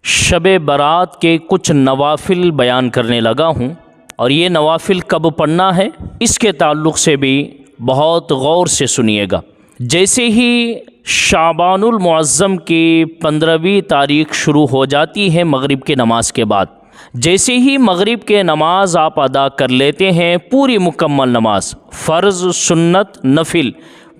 شب برات کے کچھ نوافل بیان کرنے لگا ہوں، اور یہ نوافل کب پڑھنا ہے اس کے تعلق سے بھی بہت غور سے سنیے گا۔ جیسے ہی شعبان المعظم کی 15ویں تاریخ شروع ہو جاتی ہے مغرب کے نماز کے بعد، جیسے ہی مغرب کے نماز آپ ادا کر لیتے ہیں، پوری مکمل نماز، فرض، سنت، نفل،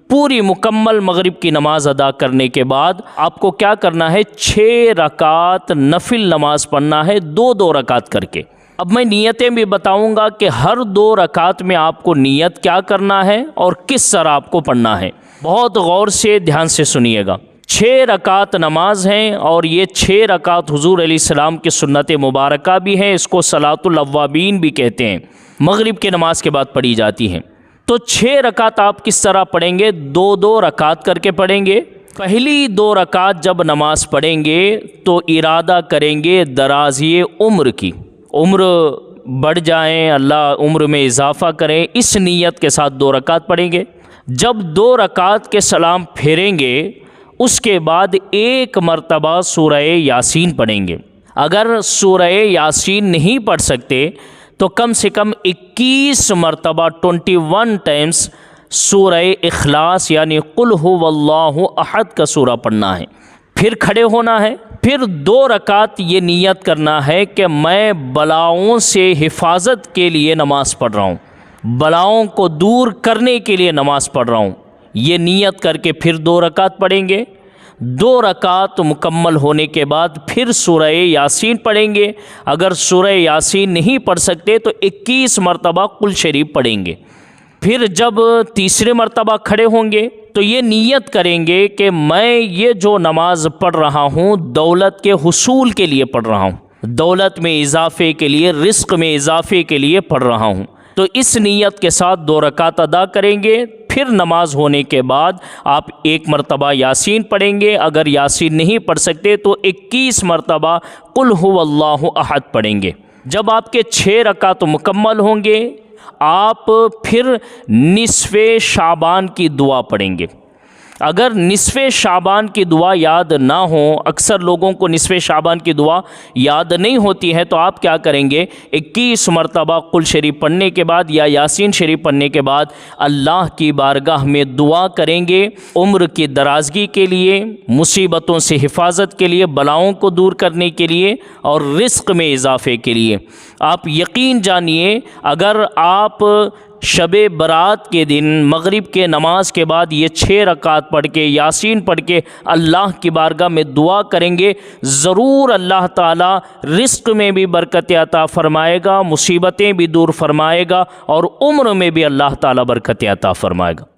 پوری مکمل مغرب کی نماز ادا کرنے کے بعد آپ کو کیا کرنا ہے؟ 6 رکعت نفل نماز پڑھنا ہے، 2 رکعت کر کے۔ اب میں نیتیں بھی بتاؤں گا کہ ہر 2 رکعت میں آپ کو نیت کیا کرنا ہے اور کس طرح آپ کو پڑھنا ہے۔ بہت غور سے دھیان سے سنیے گا۔ 6 رکعت نماز ہیں، اور یہ 6 رکعت حضور علیہ السلام کی سنت مبارکہ بھی ہیں، اس کو صلاۃ الاوابین بھی کہتے ہیں، مغرب کے نماز کے بعد پڑھی جاتی ہیں۔ تو 6 رکعت آپ کس طرح پڑھیں گے؟ 2 رکعت کر کے پڑھیں گے۔ پہلی 2 رکعت جب نماز پڑھیں گے تو ارادہ کریں گے درازی عمر کی، عمر بڑھ جائیں، اللہ عمر میں اضافہ کریں، اس نیت کے ساتھ 2 رکعت پڑھیں گے۔ جب 2 رکعت کے سلام پھیریں گے، اس کے بعد 1 مرتبہ سورہ یاسین پڑھیں گے۔ اگر سورہ یاسین نہیں پڑھ سکتے تو کم سے کم 21 مرتبہ 21 ٹائمز سورہ اخلاص یعنی قل هو اللہ احد کا سورہ پڑھنا ہے۔ پھر کھڑے ہونا ہے، پھر 2 رکعت یہ نیت کرنا ہے کہ میں بلاؤں سے حفاظت کے لیے نماز پڑھ رہا ہوں، بلاؤں کو دور کرنے کے لیے نماز پڑھ رہا ہوں، یہ نیت کر کے پھر 2 رکعت پڑھیں گے۔ 2 رکعت مکمل ہونے کے بعد پھر سورہ یاسین پڑھیں گے۔ اگر سورہ یاسین نہیں پڑھ سکتے تو 21 مرتبہ قل شریف پڑھیں گے۔ پھر جب تیسرے مرتبہ کھڑے ہوں گے تو یہ نیت کریں گے کہ میں یہ جو نماز پڑھ رہا ہوں دولت کے حصول کے لیے پڑھ رہا ہوں، دولت میں اضافے کے لیے، رزق میں اضافے کے لیے پڑھ رہا ہوں۔ تو اس نیت کے ساتھ 2 رکعت ادا کریں گے۔ پھر نماز ہونے کے بعد آپ 1 مرتبہ یاسین پڑھیں گے۔ اگر یاسین نہیں پڑھ سکتے تو 21 مرتبہ قل هو اللہ احد پڑھیں گے۔ جب آپ کے 6 رکعت مکمل ہوں گے، آپ پھر نصف شعبان کی دعا پڑھیں گے۔ اگر نصف شعبان کی دعا یاد نہ ہو، اکثر لوگوں کو نصف شعبان کی دعا یاد نہیں ہوتی ہے، تو آپ کیا کریں گے؟ 21 مرتبہ قل شریف پڑھنے کے بعد یا یاسین شریف پڑھنے کے بعد اللہ کی بارگاہ میں دعا کریں گے، عمر کی درازگی کے لیے، مصیبتوں سے حفاظت کے لیے، بلاؤں کو دور کرنے کے لیے، اور رزق میں اضافے کے لیے۔ آپ یقین جانیے، اگر آپ شب برات کے دن مغرب کے نماز کے بعد یہ 6 رکعت پڑھ کے یاسین پڑھ کے اللہ کی بارگاہ میں دعا کریں گے، ضرور اللہ تعالیٰ رزق میں بھی برکت عطا فرمائے گا، مصیبتیں بھی دور فرمائے گا، اور عمر میں بھی اللہ تعالیٰ برکت عطا فرمائے گا۔